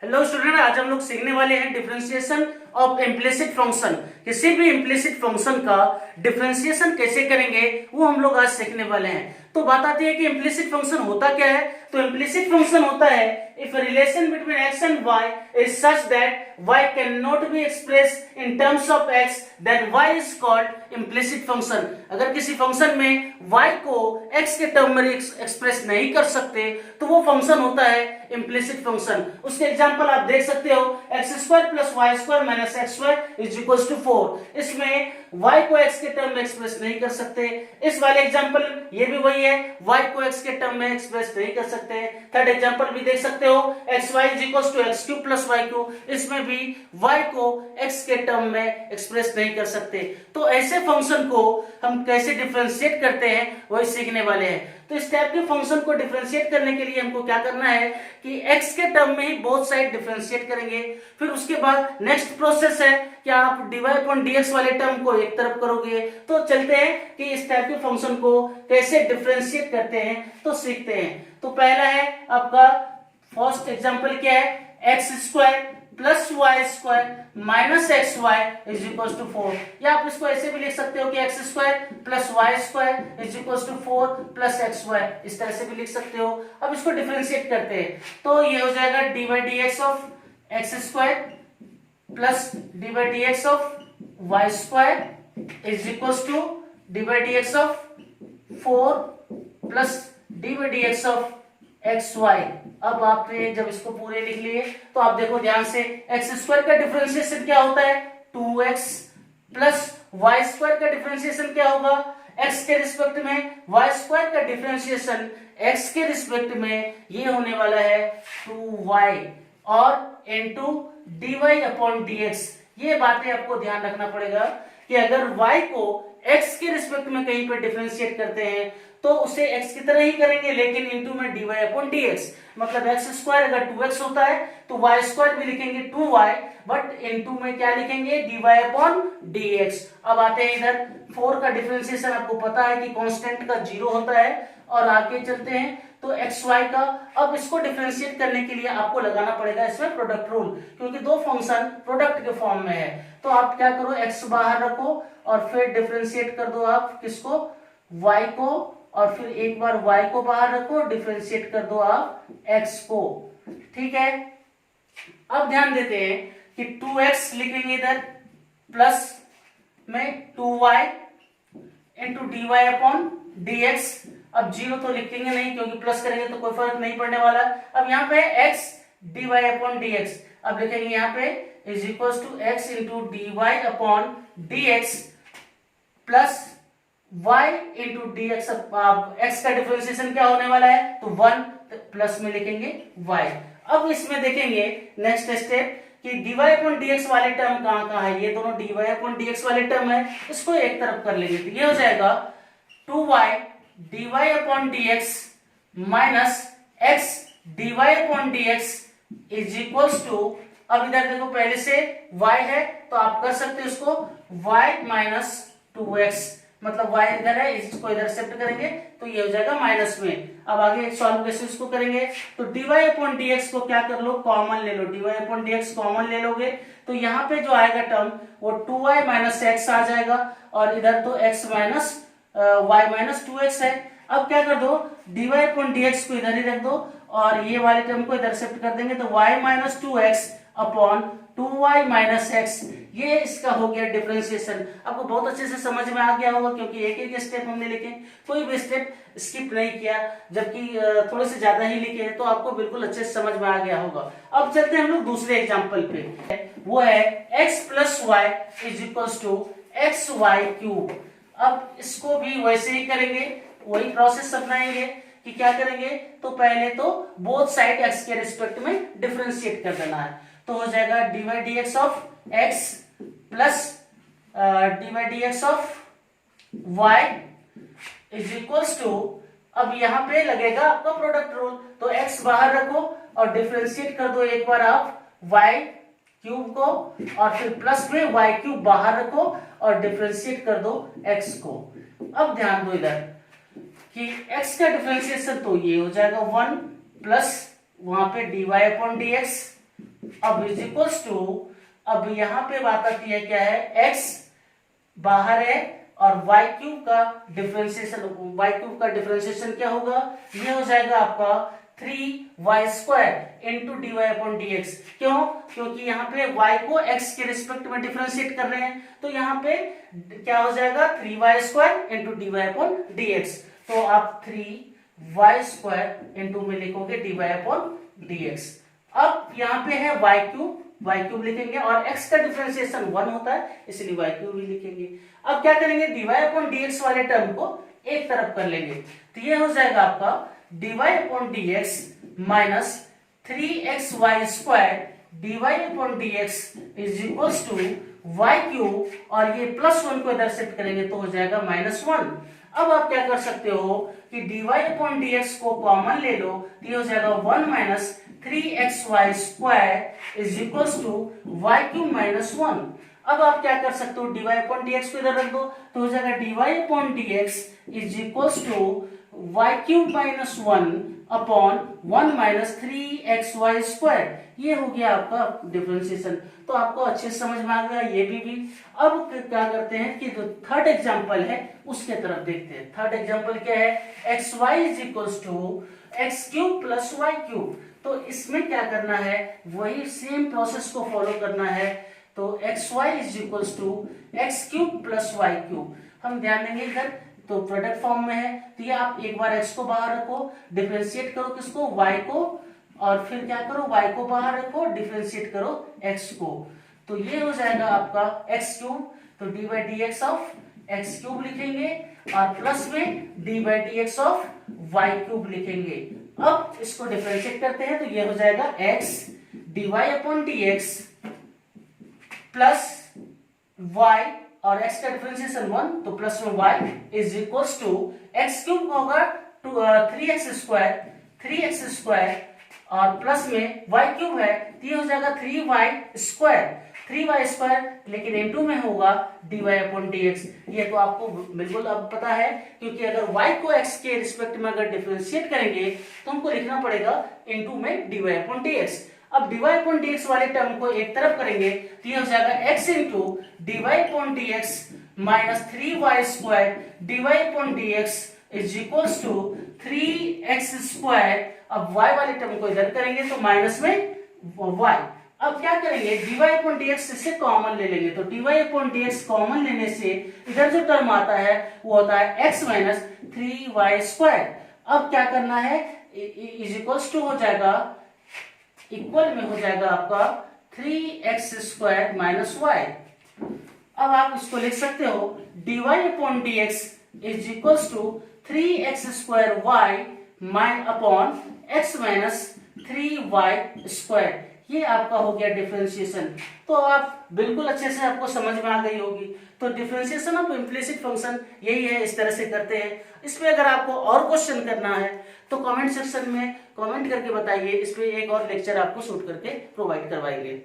Hello student, आज हम लोग सीखने वाले हैं डिफरेंशिएशन ऑफ इम्प्लिसिट फंक्शन। किसी भी इम्प्लिसिट फंक्शन का डिफरेंशिएशन कैसे करेंगे वो हम लोग आज सीखने वाले हैं। तो बात आती है कि इम्प्लिसिट फंक्शन होता क्या है। तो इम्प्लिसिट फंक्शन होता है if relation between x and y is such that y can not be express in terms of x, then y is called implicit function. अगर किसी फंक्शन में y को x के टर्म में एक्सप्रेस नहीं कर सकते तो वो फंक्शन होता है इम्प्लिसिट फंक्शन। उसके एग्जांपल आप देख सकते हो, x² plus y square minus x square is equal to 4। इसमें y को x के टर्म में एक्सप्रेस नहीं कर सकते। इस वाले एग्जांपल ये भी वही है, y को x के टर्म में एक्सप्रेस नहीं कर सकते। थर्ड एग्जांपल भी देख सकते हो, xy is equal to x³ plus y³। इसमें भी y को x के टर्म में एक्सप्रेस नहीं कर सकते। तो ऐसे फंक्शन को हम कैसे डिफरेंशिएट करते हैं वही सीखने वाले हैं। तो इस टाइप के फंक्शन को डिफरेंशिएट करने के लिए हमको क्या करना है कि x के टर्म में ही बोथ साइड डिफरेंशिएट करेंगे। फिर उसके बाद नेक्स्ट प्रोसेस है कि आप dy अपॉन dx वाले टर्म को एक तरफ करोगे। तो चलते हैं कि इस टाइप के फंक्शन को कैसे डिफरेंशिएट करते हैं तो सीखते हैं। तो पहला है आपका फर्स्ट एग्जांपल क्या है, x² plus y square minus x y is equal to 4। या आप इसको ऐसे भी लिख सकते हो कि x² plus y square is equal to 4 plus x y, इस तरह से भी लिख सकते हो। अब इसको डिफरेंशिएट करते हैं तो ये हो जाएगा dy dx of x² plus dy dx of y square is equal to dy dx of 4 plus dy dx of x y. अब आपने जब इसको पूरे लिख लिए तो आप देखो ध्यान से, x² का डिफरेंशिएशन क्या होता है 2x प्लस वाई स्क्वायर का डिफरेंशिएशन क्या होगा x के रिस्पेक्ट में, वाई स्क्वायर का डिफरेंशिएशन x के रिस्पेक्ट में ये होने वाला है 2y और इनटू dy अपॉन dx। ये बातें आपको ध्यान रखना पड़ेगा कि अगर y को x के रिस्पेक्ट में कहीं पर डिफरेंशिएट करते हैं तो उसे x की तरह ही करेंगे, लेकिन इनटू में dy अपॉन dx। मतलब x² अगर 2x होता है तो y² भी लिखेंगे 2y, बट इनटू में क्या लिखेंगे dy अपॉन dx। अब आते हैं इधर 4 का डिफरेंशिएशन आपको पता है कि कांस्टेंट का 0 होता है। और आगे चलते हैं तो xy का, अब इसको डिफरेंशिएट करने के लिए आपको लगाना पड़ेगा इसमें प्रोडक्ट रूल, क्योंकि दो फंक्शन प्रोडक्ट के फॉर्म में है। तो आप क्या करो, x बाहर रखो और फिर डिफरेंशिएट कर दो आप किसको, y को, और फिर एक बार y को बाहर रखो, डिफरेंशिएट कर दो आप x को। ठीक है, अब ध्यान देते हैं कि 2x लिखेंगे इधर प्लस में 2y into dy upon dx। अब 0 तो लिखेंगे नहीं क्योंकि प्लस करेंगे तो कोई फर्क नहीं पड़ने वाला। अब यहाँ पे x dy अपॉन dx, अब लिखेंगे यहाँ पे is equal to x into dy upon dx plus y into dx। अब x का डिफरेंशिएशन क्या होने वाला है तो 1, प्लस में लिखेंगे y। अब इसमें देखेंगे नेक्स्ट स्टेप कि dy अपॉन dx वाले टर्म कहाँ है, ये दोनों dy अपॉन dx वाले टर्म है, इसको एक तरफ कर लेंगे तो ये हो जाएगा 2y dy upon dx minus x dy upon dx is equals to, अब इधर देखो पहले से y है तो आप कर सकते हो इसको y माइनस 2x, मतलब y इधर है इसको इधर शिफ्ट करेंगे तो ये हो जाएगा माइनस में। अब आगे सॉल्व कैसे इसको करेंगे तो dy अपॉन dx को क्या कर लो, कॉमन ले लो, dy अपॉन dx कॉमन ले लोगे तो यहाँ पे जो आएगा टर्म वो 2y माइनस x आ जाएगा, और इधर तो x minus y minus 2x है। अब क्या कर दो, dy अपॉन dx को इधर ही रख दो और ये वाले टर्म को इधर शिफ्ट कर देंगे तो y minus 2x upon 2y minus x, ये इसका हो गया डिफरेंशिएशन। आपको बहुत अच्छे से समझ में आ गया होगा क्योंकि एक एक स्टेप हमने लिखे, कोई भी स्टेप स्किप नहीं किया, जबकि थोड़े से ज्यादा ही लिखे हैं तो आपको बिल्कुल अच्छे से समझ में आ गया होगा। अब चलते हैं हम लोग दूसरे एग्जांपल पे, वो है x plus y is equal to x y cube. अब इसको भी वैसे ही करेंगे, वही प्रोसेस अपनाएंगे कि क्या करेंगे तो पहले तो बोथ साइड x के रिस्पेक्ट में डिफरेंशिएट कर देना है। तो हो जाएगा dy dx of x plus dy dx of y is equals to, अब यहाँ पे लगेगा आपका प्रोडक्ट रूल, तो x बाहर रखो और डिफरेंशिएट कर दो एक बार आप y क्यूब को, और फिर प्लस में y क्यूब बाहर रखो और डिफरेंशिएट कर दो x को। अब ध्यान दो इधर कि x का डिफरेंशिएशन तो ये हो जाएगा 1 प्लस वहां पे dy अपॉन dx अब इज इक्वल्स टू, अब यहां पे बात आती है क्या है, x बाहर है और y क्यूब का डिफरेंशिएशन क्या होगा, ये हो जाएगा आपका 3y² इंटू dy/dx। क्यों, क्योंकि यहाँ पे y को x के रिस्पेक्ट में डिफरेंशिएट कर रहे हैं, तो यहाँ पे क्या हो जाएगा 3y² इंटू dy/dx। तो आप 3y² इंटू में लिखोगे dy/dx। अब यहाँ पे है y क्यूब लिखेंगे और x का डिफरेंशिएशन 1 होता है, इसलिए y क्यूब भी लिखेंगे। अब क्या करेंगे, dy/dx वाले टर्म को एक तरफ कर लेंगे, तो ये हो जाएगा आपका dy/dx minus 3xy² dy/dx is equals to y cube, और ये +1 को इधर शिफ्ट करेंगे तो हो जाएगा -1। अब आप क्या कर सकते हो कि dy/dx को कॉमन ले लो, तो ये हो जाएगा 1 minus 3xy² is equals to y cube -1। अब आप क्या कर सकते हो, dy/dx को इधर रख दो, तो हो जाएगा dy/dx is equals to y cube -1 upon 1 minus 3xy²। ये हो गया आपका डिफरेंशिएशन। तो आपको अच्छे से समझ में आ गया ये भी। अब क्या करते हैं कि जो थर्ड एग्जांपल है उसके तरफ देखते हैं। थर्ड एग्जांपल क्या है, xy is equals to x³ plus y³। तो इसमें क्या करना है, वही सेम प्रोसेस को फॉलो करना है। तो xy is equals to x³ plus y³। हम ध्यान देंगे इधर तो प्रोडक्ट फॉर्म में है, तो ये आप एक बार x को बाहर रखो, डिफरेंशिएट करो किसको, y को, और फिर क्या करो, y को बाहर रखो, डिफरेंशिएट करो x को। तो ये हो जाएगा आपका x³, तो d/dx ऑफ x³ लिखेंगे और प्लस में d/dx ऑफ y³ लिखेंगे। अब इसको डिफरेंशिएट करते हैं, तो ये हो जाएगा x dy/dx प्लस y, और x का डिफरेंशिएशन 1, तो प्लस में y is equals to x³ होगा 3x² और प्लस में y³ है, तो ये हो जाएगा 3y², लेकिन इनटू में होगा dy/dx। ये तो आपको बिल्कुल अब पता है, क्योंकि अगर y को x के रिस्पेक्ट में अगर डिफरेंशिएट करेंगे तो हमको लिखना पड़ेगा इनटू में dy/dx। अब dy/dx वाले टर्म को एक तरफ करेंगे, तो ये हो जाएगा x into dy/dx minus 3y² dy/dx is equals to 3x²। अब y वाले टर्म को इधर करेंगे तो माइनस में y। अब क्या करेंगे, dy/dx से कॉमन ले लेंगे, तो dy/dx कॉमन लेने से इधर जो टर्म आता है वो होता है x माइनस 3y²। अब क्या करना है, इज इक्वल्स टू हो जाएगा, इक्वल में हो जाएगा आपका 3x² माइनस y। अब आप इसको लिख सकते हो dy/dx is equals to 3x² y minus upon x minus 3y²। ये आपका हो गया डिफरेंशिएशन। तो आप बिल्कुल अच्छे से आपको समझ में आ गई होगी। तो डिफरेंशिएशन ऑफ इम्प्लिसिट फंक्शन यही है, इस तरह से करते हैं। इसमें अगर आपको और क्वेश्चन करना है तो कमेंट सेक्शन में कमेंट करके बताइए, इस पे एक और लेक्चर आपको शूट करके प्रोवाइड करवाएंगे।